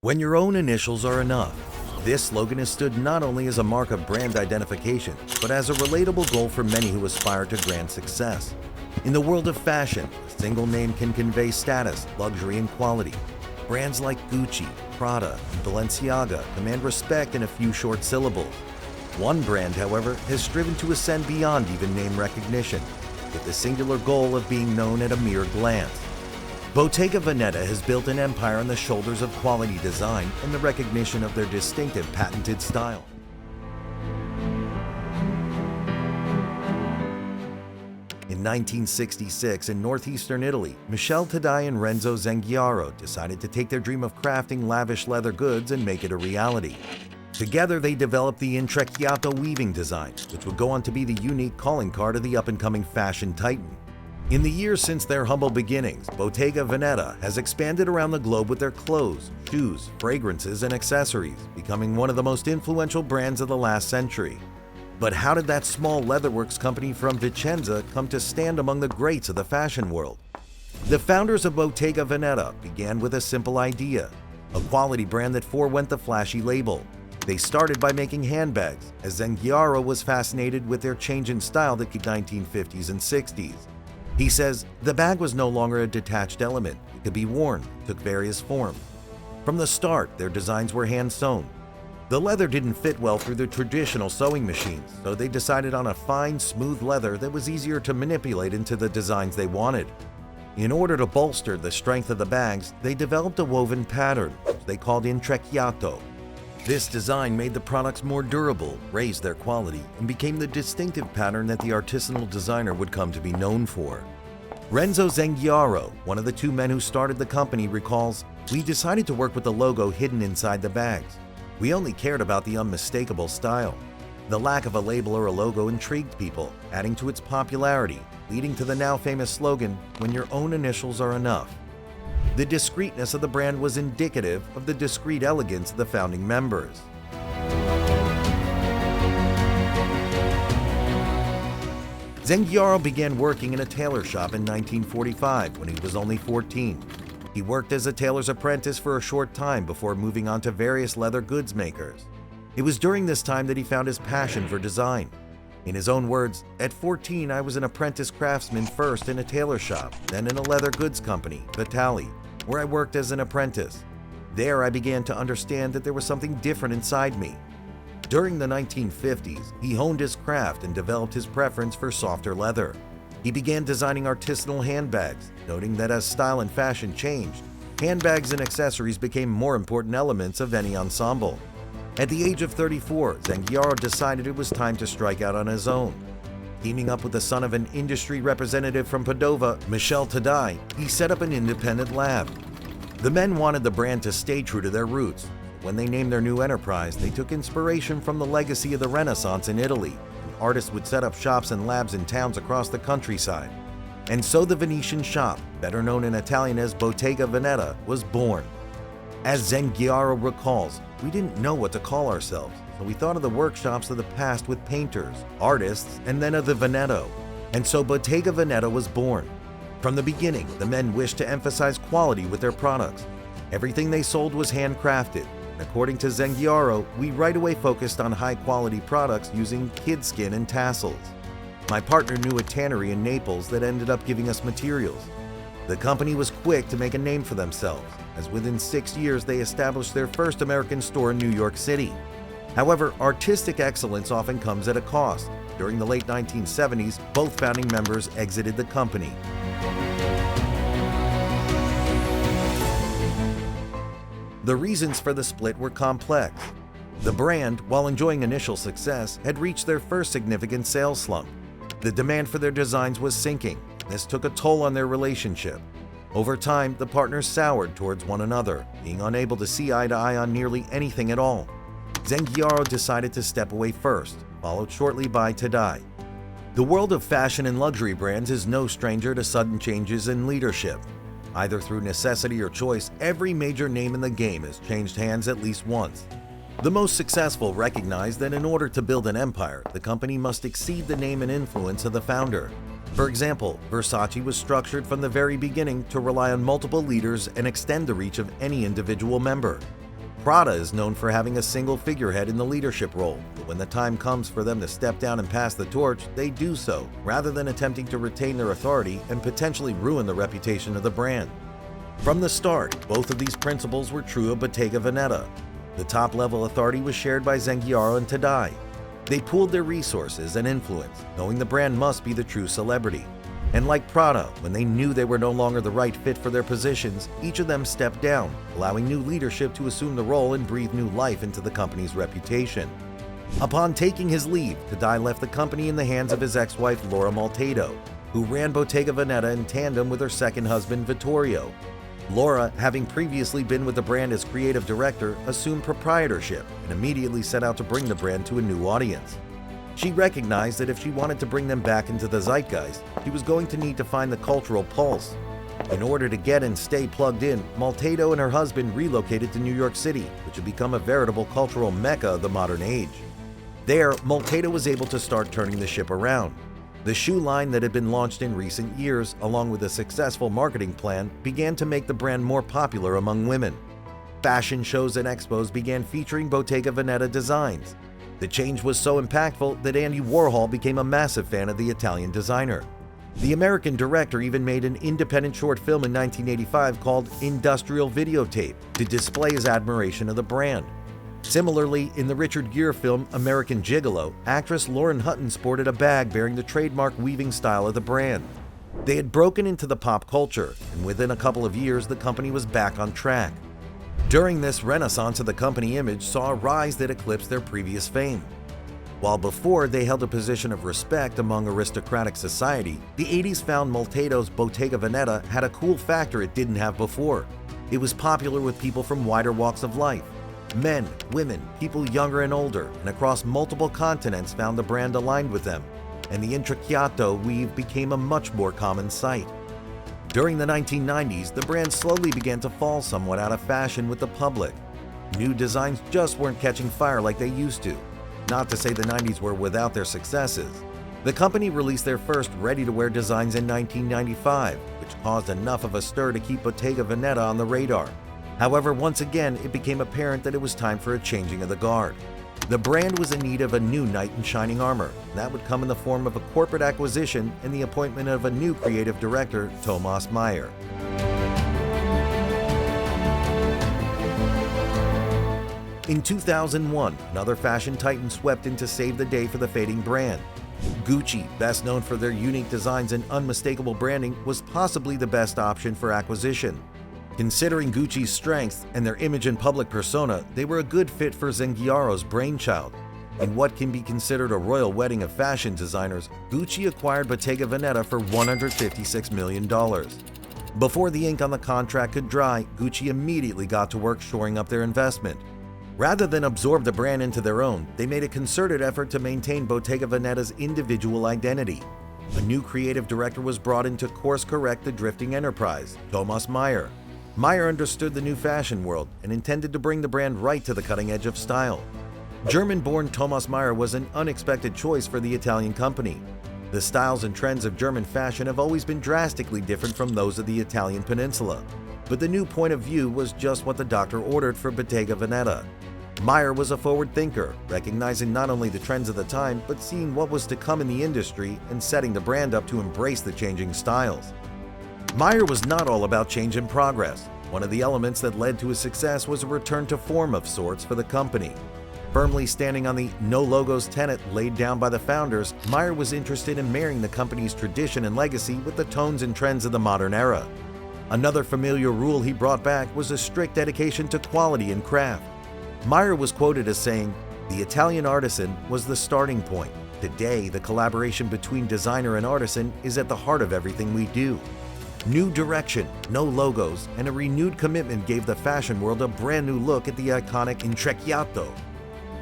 When your own initials are enough. This slogan is stood not only as a mark of brand identification, but as a relatable goal for many who aspire to grand success. In the world of fashion, a single name can convey status, luxury, and quality. Brands like Gucci, Prada, and Balenciaga command respect in a few short syllables. One brand, however, has striven to ascend beyond even name recognition, with the singular goal of being known at a mere glance. Bottega Veneta has built an empire on the shoulders of quality design and the recognition of their distinctive patented style. In 1966, in northeastern Italy, Michele Taddei and Renzo Zengiaro decided to take their dream of crafting lavish leather goods and make it a reality. Together, they developed the Intrecciato weaving design, which would go on to be the unique calling card of the up-and-coming fashion titan. In the years since their humble beginnings, Bottega Veneta has expanded around the globe with their clothes, shoes, fragrances, and accessories, becoming one of the most influential brands of the last century. But how did that small leatherworks company from Vicenza come to stand among the greats of the fashion world? The founders of Bottega Veneta began with a simple idea, a quality brand that forewent the flashy label. They started by making handbags, as Zengiaro was fascinated with their change in style that could 1950s and 60s. He says, the bag was no longer a detached element. It could be worn, took various forms. From the start, their designs were hand-sewn. The leather didn't fit well through the traditional sewing machines, so they decided on a fine, smooth leather that was easier to manipulate into the designs they wanted. In order to bolster the strength of the bags, they developed a woven pattern, which they called Intrecciato. This design made the products more durable, raised their quality, and became the distinctive pattern that the artisanal designer would come to be known for. Renzo Zengiaro, one of the two men who started the company, recalls, "We decided to work with the logo hidden inside the bags. We only cared about the unmistakable style. The lack of a label or a logo intrigued people, adding to its popularity, leading to the now famous slogan, 'When your own initials are enough.'" The discreetness of the brand was indicative of the discreet elegance of the founding members. Zengiaro began working in a tailor shop in 1945 when he was only 14. He worked as a tailor's apprentice for a short time before moving on to various leather goods makers. It was during this time that he found his passion for design. In his own words, "At 14, I was an apprentice craftsman first in a tailor shop, then in a leather goods company, Taddei, where I worked as an apprentice. There I began to understand that there was something different inside me." During the 1950s, he honed his craft and developed his preference for softer leather. He began designing artisanal handbags, noting that as style and fashion changed, handbags and accessories became more important elements of any ensemble. At the age of 34, Zengiaro decided it was time to strike out on his own. Teaming up with the son of an industry representative from Padova, Michele Taddei, he set up an independent lab. The men wanted the brand to stay true to their roots. When they named their new enterprise, they took inspiration from the legacy of the Renaissance in Italy. Artists would set up shops and labs in towns across the countryside. And so the Venetian shop, better known in Italian as Bottega Veneta, was born. As Zengiaro recalls, "We didn't know what to call ourselves, so we thought of the workshops of the past with painters, artists, and then of the Veneto. And so Bottega Veneta was born. From the beginning, the men wished to emphasize quality with their products. Everything they sold was handcrafted. According to Zengiaro, we right away focused on high-quality products using kid skin and tassels. My partner knew a tannery in Naples that ended up giving us materials. The company was quick to make a name for themselves, as within 6 years they established their first American store in New York City. However, artistic excellence often comes at a cost. During the late 1970s, both founding members exited the company. The reasons for the split were complex. The brand, while enjoying initial success, had reached their first significant sales slump. The demand for their designs was sinking. This took a toll on their relationship. Over time, the partners soured towards one another, being unable to see eye to eye on nearly anything at all. Zengiaro decided to step away first, followed shortly by Taddei. The world of fashion and luxury brands is no stranger to sudden changes in leadership. Either through necessity or choice, every major name in the game has changed hands at least once. The most successful recognize that in order to build an empire, the company must exceed the name and influence of the founder. For example, Versace was structured from the very beginning to rely on multiple leaders and extend the reach of any individual member. Prada is known for having a single figurehead in the leadership role, but when the time comes for them to step down and pass the torch, they do so, rather than attempting to retain their authority and potentially ruin the reputation of the brand. From the start, both of these principles were true of Bottega Veneta. The top-level authority was shared by Zengiaro and Taddei. They pooled their resources and influence, knowing the brand must be the true celebrity. And like Prada, when they knew they were no longer the right fit for their positions, each of them stepped down, allowing new leadership to assume the role and breathe new life into the company's reputation. Upon taking his leave, Taddei left the company in the hands of his ex-wife Laura Maltado, who ran Bottega Veneta in tandem with her second husband Vittorio. Laura, having previously been with the brand as creative director, assumed proprietorship and immediately set out to bring the brand to a new audience. She recognized that if she wanted to bring them back into the zeitgeist, she was going to need to find the cultural pulse. In order to get and stay plugged in, Maltado and her husband relocated to New York City, which had become a veritable cultural mecca of the modern age. There, Maltado was able to start turning the ship around. The shoe line that had been launched in recent years, along with a successful marketing plan, began to make the brand more popular among women. Fashion shows and expos began featuring Bottega Veneta designs. The change was so impactful that Andy Warhol became a massive fan of the Italian designer. The American director even made an independent short film in 1985 called Industrial Videotape to display his admiration of the brand. Similarly, in the Richard Gere film American Gigolo, actress Lauren Hutton sported a bag bearing the trademark weaving style of the brand. They had broken into the pop culture, and within a couple of years the company was back on track. During this renaissance of the company image saw a rise that eclipsed their previous fame. While before they held a position of respect among aristocratic society, the 80s found Maltado's Bottega Veneta had a cool factor it didn't have before. It was popular with people from wider walks of life. Men, women, people younger and older, and across multiple continents found the brand aligned with them, and the Intrecciato weave became a much more common sight. During the 1990s, the brand slowly began to fall somewhat out of fashion with the public. New designs just weren't catching fire like they used to. Not to say the 90s were without their successes. The company released their first ready-to-wear designs in 1995, which caused enough of a stir to keep Bottega Veneta on the radar. However, once again, it became apparent that it was time for a changing of the guard. The brand was in need of a new knight in shining armor, and that would come in the form of a corporate acquisition and the appointment of a new creative director, Meyer. In 2001, another fashion titan swept in to save the day for the fading brand. Gucci, best known for their unique designs and unmistakable branding, was possibly the best option for acquisition. Considering Gucci's strengths and their image and public persona, they were a good fit for Zengiaro's brainchild. In what can be considered a royal wedding of fashion designers, Gucci acquired Bottega Veneta for $156 million. Before the ink on the contract could dry, Gucci immediately got to work shoring up their investment. Rather than absorb the brand into their own, they made a concerted effort to maintain Bottega Veneta's individual identity. A new creative director was brought in to course-correct the drifting enterprise, Meyer. Meyer understood the new fashion world and intended to bring the brand right to the cutting edge of style. German-born Meyer was an unexpected choice for the Italian company. The styles and trends of German fashion have always been drastically different from those of the Italian peninsula, but the new point of view was just what the doctor ordered for Bottega Veneta. Meyer was a forward thinker, recognizing not only the trends of the time, but seeing what was to come in the industry and setting the brand up to embrace the changing styles. Meyer was not all about change and progress. One of the elements that led to his success was a return to form of sorts for the company. Firmly standing on the no logos tenet laid down by the founders, Meyer was interested in marrying the company's tradition and legacy with the tones and trends of the modern era. Another familiar rule he brought back was a strict dedication to quality and craft. Meyer was quoted as saying, "The Italian artisan was the starting point. Today, the collaboration between designer and artisan is at the heart of everything we do." New direction, no logos, and a renewed commitment gave the fashion world a brand new look at the iconic Intrecciato.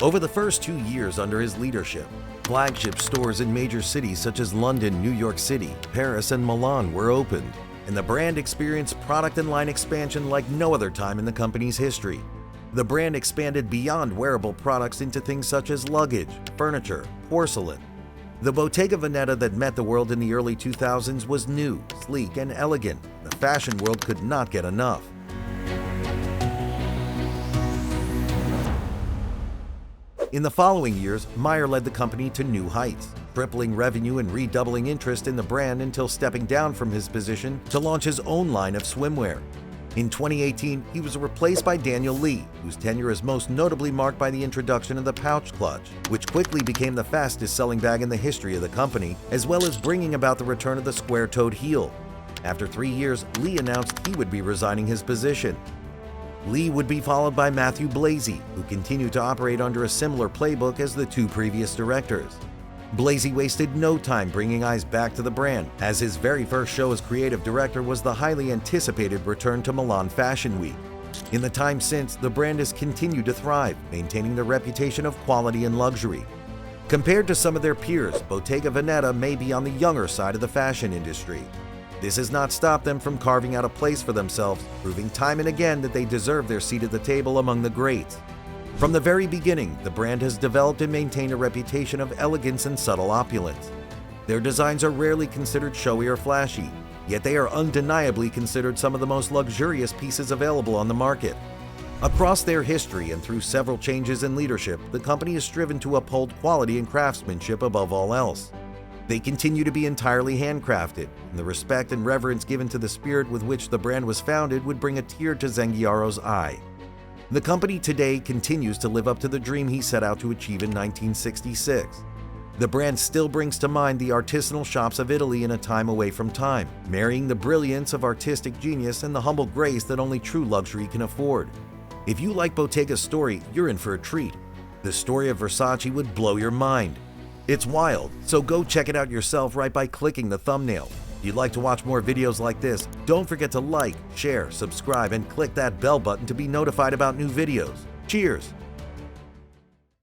Over the first 2 years under his leadership, flagship stores in major cities such as London, New York City, Paris, and Milan were opened, and the brand experienced product and line expansion like no other time in the company's history. The brand expanded beyond wearable products into things such as luggage, furniture, porcelain. The Bottega Veneta that met the world in the early 2000s was new, sleek, and elegant. The fashion world could not get enough. In the following years, Meyer led the company to new heights, tripling revenue and redoubling interest in the brand until stepping down from his position to launch his own line of swimwear. In 2018, he was replaced by Daniel Lee, whose tenure is most notably marked by the introduction of the pouch clutch, which quickly became the fastest-selling bag in the history of the company, as well as bringing about the return of the square-toed heel. After 3 years, Lee announced he would be resigning his position. Lee would be followed by Matthew Blasey, who continued to operate under a similar playbook as the 2 previous directors. Blasey wasted no time bringing eyes back to the brand, as his very first show as creative director was the highly anticipated return to Milan Fashion Week. In the time since, the brand has continued to thrive, maintaining their reputation of quality and luxury. Compared to some of their peers, Bottega Veneta may be on the younger side of the fashion industry. This has not stopped them from carving out a place for themselves, proving time and again that they deserve their seat at the table among the greats. From the very beginning, the brand has developed and maintained a reputation of elegance and subtle opulence. Their designs are rarely considered showy or flashy, yet they are undeniably considered some of the most luxurious pieces available on the market. Across their history and through several changes in leadership, the company has striven to uphold quality and craftsmanship above all else. They continue to be entirely handcrafted, and the respect and reverence given to the spirit with which the brand was founded would bring a tear to Zengiaro's eye. The company today continues to live up to the dream he set out to achieve in 1966. The brand still brings to mind the artisanal shops of Italy in a time away from time, marrying the brilliance of artistic genius and the humble grace that only true luxury can afford. If you like Bottega's story, you're in for a treat. The story of Versace would blow your mind. It's wild, so go check it out yourself right by clicking the thumbnail. If you'd like to watch more videos like this, don't forget to like, share, subscribe, and click that bell button to be notified about new videos. Cheers!